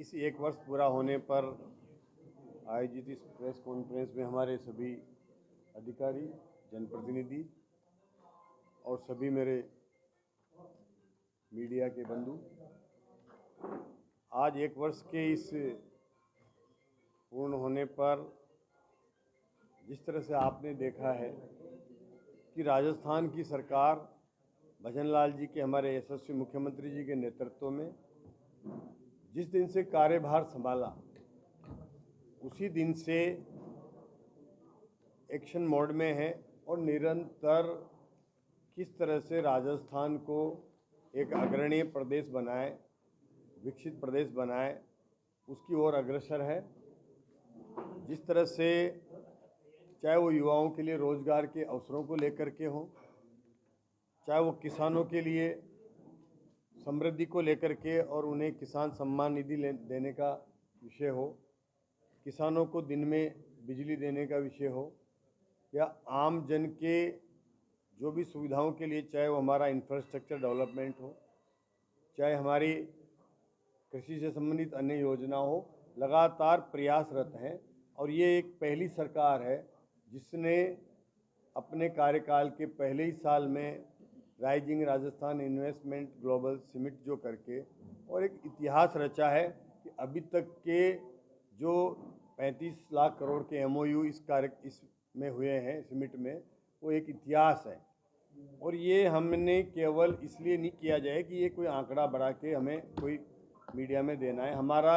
इस एक वर्ष पूरा होने पर आयोजित इस प्रेस कॉन्फ्रेंस में हमारे सभी अधिकारी, जनप्रतिनिधि और सभी मेरे मीडिया के बंधु, आज एक वर्ष के इस पूर्ण होने पर जिस तरह से आपने देखा है कि राजस्थान की सरकार भजनलाल जी के, हमारे यशस्वी मुख्यमंत्री जी के नेतृत्व में जिस दिन से कार्यभार संभाला उसी दिन से एक्शन मोड में है और निरंतर किस तरह से राजस्थान को एक अग्रणीय प्रदेश बनाए, विकसित प्रदेश बनाए, उसकी ओर अग्रसर है। जिस तरह से चाहे वो युवाओं के लिए रोजगार के अवसरों को लेकर के हो, चाहे वो किसानों के लिए समृद्धि को लेकर के और उन्हें किसान सम्मान निधि देने का विषय हो, किसानों को दिन में बिजली देने का विषय हो, या आम जन के जो भी सुविधाओं के लिए, चाहे वो हमारा इंफ्रास्ट्रक्चर डेवलपमेंट हो, चाहे हमारी कृषि से संबंधित अन्य योजना हो, लगातार प्रयासरत हैं। और ये एक पहली सरकार है जिसने अपने कार्यकाल के पहले ही साल में rising Rajasthan investment global summit जो करके और एक इतिहास रचा है कि अभी तक के जो 35 लाख करोड़ के एमओयू इसमें हुए हैं समिट में, वो एक इतिहास है। और ये हमने केवल इसलिए नहीं किया जाए कि ये कोई आंकड़ा बढ़ा के हमें कोई मीडिया में देना है। हमारा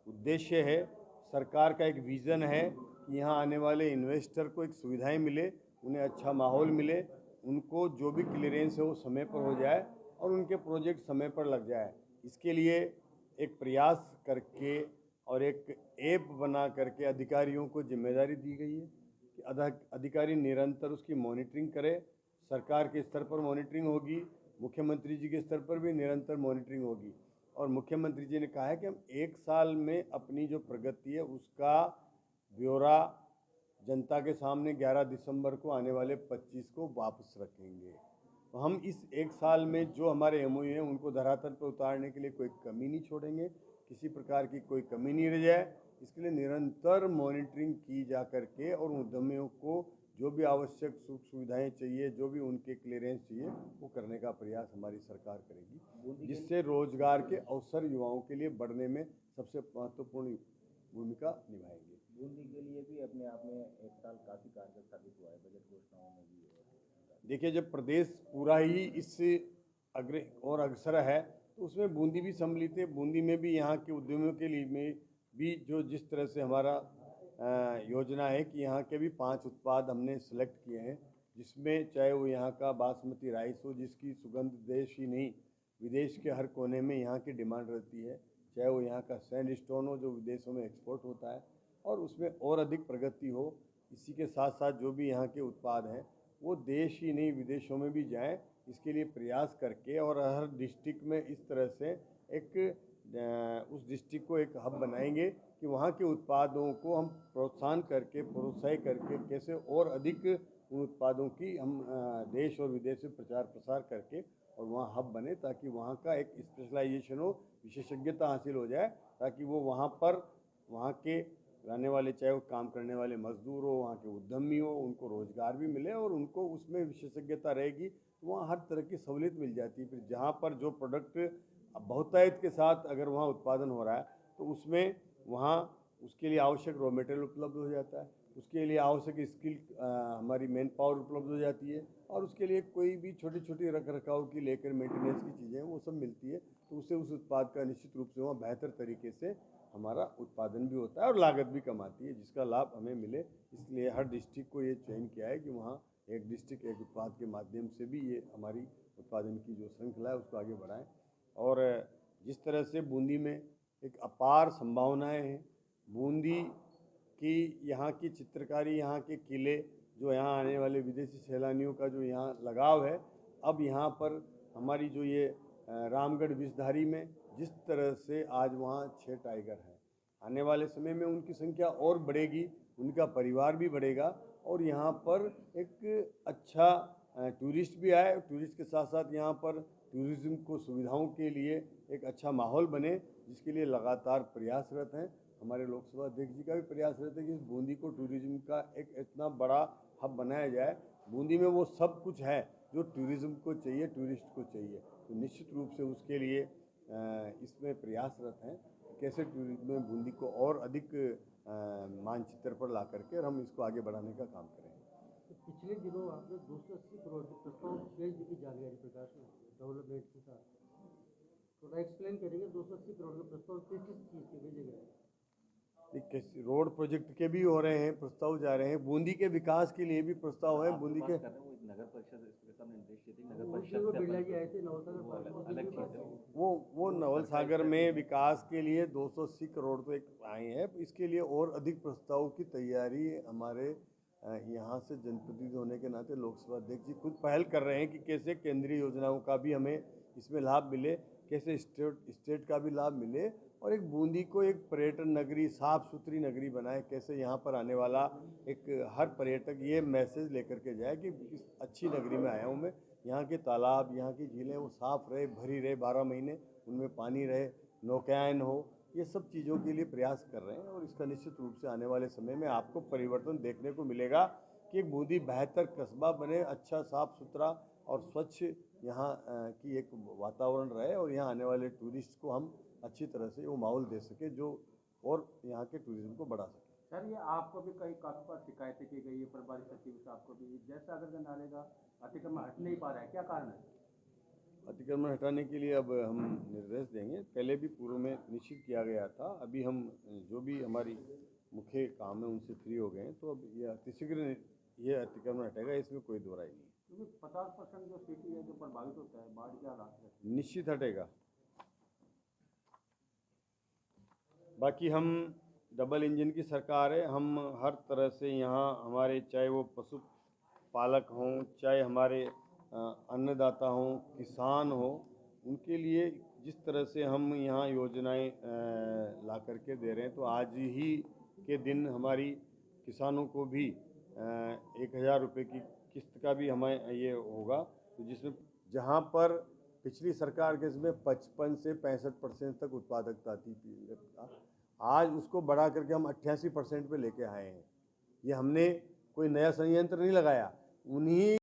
उद्देश्य है, सरकार का एक विज़न है कि यहाँ आने वाले इन्वेस्टर को एक सुविधाएं मिले, उन्हें अच्छा माहौल मिले, उनको जो भी क्लियरेंस है वो समय पर हो जाए और उनके प्रोजेक्ट समय पर लग जाए। इसके लिए एक प्रयास करके और एक ऐप बना करके अधिकारियों को जिम्मेदारी दी गई है कि अधिकारी निरंतर उसकी मॉनिटरिंग करे। सरकार के स्तर पर मॉनिटरिंग होगी, मुख्यमंत्री जी के स्तर पर भी निरंतर मॉनिटरिंग होगी। और मुख्यमंत्री जी ने कहा है कि हम एक साल में अपनी जो प्रगति है उसका ब्यौरा जनता के सामने 11 दिसंबर को आने वाले 25 को वापस रखेंगे। तो हम इस एक साल में जो हमारे एमओयू हैं उनको धरातल पर उतारने के लिए कोई कमी नहीं छोड़ेंगे, किसी प्रकार की कोई कमी नहीं रह जाए। इसके लिए निरंतर मॉनिटरिंग की जा करके और उद्यमियों को जो भी आवश्यक सुख सुविधाएं चाहिए, जो भी उनके क्लियरेंस चाहिए, वो करने का प्रयास हमारी सरकार करेगी, जिससे रोजगार के अवसर युवाओं के लिए बढ़ने में सबसे महत्वपूर्ण भूमिका निभाएंगे। बूंदी के लिए भी अपने आप में एक साल काफ़ी कारगर साबित हुआ है, बजट घोषणाओं में भी। देखिए, जब प्रदेश पूरा ही इस अग्रसर है तो उसमें बूंदी भी सम्मिलित है। बूंदी में भी यहाँ के उद्यमियों के लिए में भी जो जिस तरह से हमारा योजना है कि यहाँ के भी 5 उत्पाद हमने सेलेक्ट किए हैं, जिसमें चाहे वो यहाँ का बासमती राइस हो, जिसकी सुगंध देश ही नहीं विदेश के हर कोने में यहाँ की डिमांड रहती है, चाहे वो यहाँ का सैंड स्टोन हो जो विदेशों में एक्सपोर्ट होता है और उसमें और अधिक प्रगति हो। इसी के साथ साथ जो भी यहाँ के उत्पाद हैं वो देश ही नहीं विदेशों में भी जाएं, इसके लिए प्रयास करके और हर डिस्ट्रिक्ट में इस तरह से एक उस डिस्ट्रिक्ट को एक हब बनाएंगे कि वहाँ के उत्पादों को हम प्रोत्साहन करके, प्रोत्साहित करके कैसे और अधिक उन उत्पादों की हम देश और विदेश में प्रचार प्रसार करके और वहाँ हब बने, ताकि वहाँ का एक स्पेशलाइजेशन हो, विशेषज्ञता हासिल हो जाए, ताकि वो वहाँ पर वहाँ के रहने वाले, चाहे वो काम करने वाले मजदूर हो, वहाँ के उद्यमी हो, उनको रोजगार भी मिले और उनको उसमें विशेषज्ञता रहेगी तो वहाँ हर तरह की सहूलियत मिल जाती है। फिर जहाँ पर जो प्रोडक्ट बहुतायत के साथ अगर वहाँ उत्पादन हो रहा है तो उसमें वहाँ उसके लिए आवश्यक रॉ मटेरियल उपलब्ध हो जाता है, उसके लिए आवश्यक स्किल हमारी मैन पावर उपलब्ध हो जाती है और उसके लिए कोई भी छोटी छोटी रख रखाव की लेकर मेंटेनेंस की चीज़ें वो सब मिलती है, तो उससे उस उत्पाद का निश्चित रूप से वहाँ बेहतर तरीके से हमारा उत्पादन भी होता है और लागत भी कम आती है, जिसका लाभ हमें मिले। इसलिए हर डिस्ट्रिक्ट को ये चयन किया है कि वहाँ एक डिस्ट्रिक्ट एक उत्पाद के माध्यम से भी ये हमारी उत्पादन की जो श्रृंखला है उसको आगे बढ़ाएं। और जिस तरह से बूंदी में एक अपार संभावनाएं हैं, बूंदी की यहाँ की चित्रकारी, यहाँ के किले, जो यहाँ आने वाले विदेशी सैलानियों का जो यहाँ लगाव है, अब यहाँ पर हमारी जो ये रामगढ़ विषधारी में जिस तरह से आज वहाँ 6 टाइगर हैं, आने वाले समय में उनकी संख्या और बढ़ेगी, उनका परिवार भी बढ़ेगा और यहाँ पर एक अच्छा टूरिस्ट भी आए, टूरिस्ट के साथ साथ यहाँ पर टूरिज़्म को सुविधाओं के लिए एक अच्छा माहौल बने, जिसके लिए लगातार प्रयासरत हैं। हमारे लोकसभा अध्यक्ष जी का भी प्रयास रहता है कि इस बूंदी को टूरिज्म का एक इतना बड़ा हब बनाया जाए। बूंदी में वो सब कुछ है जो टूरिज्म को चाहिए, टूरिस्ट को चाहिए। तो निश्चित रूप से उसके लिए इसमें प्रयासरत हैं कैसे टूरिज्म में बूंदी को और अधिक मानचित्र पर ला करके और हम इसको आगे बढ़ाने का काम करें। तो पिछले दिनों आपने 280 करोड़ के प्रस्ताव भेज दी थी जानकारी प्रकाश में डेवलपमेंट के साथ, थोड़ा एक्सप्लेन करेंगे 280 करोड़ के प्रस्ताव किस किस चीज़ के भेजे गए? रोड प्रोजेक्ट के भी हो रहे हैं, प्रस्ताव जा रहे हैं, बूंदी के विकास के लिए भी प्रस्ताव है। बूंदी के नगर परिषद इसका निर्देश थी, नगर वो परिषद बिरला जी आए थे नवसागर अलग चीज़ है। वो नवल सागर में विकास के लिए 280 करोड़ तो एक आए हैं। इसके लिए और अधिक प्रस्ताव की तैयारी हमारे यहाँ से जनप्रतिनिधि होने के नाते लोकसभा अध्यक्ष जी खुद पहल कर रहे हैं कि कैसे केंद्रीय योजनाओं का भी हमें इसमें लाभ मिले, कैसे स्टेट का भी लाभ मिले और एक बूंदी को एक पर्यटन नगरी, साफ सुथरी नगरी बनाए। कैसे यहाँ पर आने वाला एक हर पर्यटक ये मैसेज लेकर के जाए कि इस अच्छी नगरी में आया हूँ मैं, यहाँ के तालाब, यहाँ की झीलें वो साफ़ रहे, भरी रहे 12 महीने, उनमें पानी रहे, नौकायन हो, ये सब चीज़ों के लिए प्रयास कर रहे हैं। और इसका निश्चित रूप से आने वाले समय में आपको परिवर्तन देखने को मिलेगा कि एक बूंदी बेहतर कस्बा बने, अच्छा साफ़ सुथरा और स्वच्छ यहाँ की एक वातावरण रहे और यहाँ आने वाले टूरिस्ट को हम अच्छी तरह से वो माहौल दे सके जो और यहाँ के टूरिज्म को बढ़ा सके। सर, ये आपको भी काफ़ी बार शिकायतें की गई है प्रभारी सचिव से, आपको भी जैसा अगर नाले का अतिक्रमण हट नहीं पा रहा है, क्या कारण है? अतिक्रमण हटाने के लिए अब हम निर्देश देंगे। पहले भी पूर्व में निश्चित किया गया था। अभी हम जो भी हमारी मुख्य काम है उनसे फ्री हो गए हैं, तो अब ये अतिशीघ्र ये अतिक्रमण हटेगा, इसमें कोई दो राय नहीं। क्योंकि 50% जो सिटी है जो प्रभावित होता है बाढ़ के हालात से, निश्चित हटेगा। बाकी हम डबल इंजन की सरकार है, हम हर तरह से यहाँ हमारे चाहे वो पशुपालक हों, चाहे हमारे अन्नदाता हों, किसान हों, उनके लिए जिस तरह से हम यहाँ योजनाएं ला करके दे रहे हैं, तो आज ही के दिन हमारी किसानों को भी 1000 रुपये की किस्त का भी हमें ये होगा, तो जिसमें जहाँ पर पिछली सरकार के इसमें 55 से 65% तक उत्पादकता थी, आज उसको बढ़ा करके हम 88% पे लेके आए हैं। ये हमने कोई नया संयंत्र नहीं लगाया, उन्हीं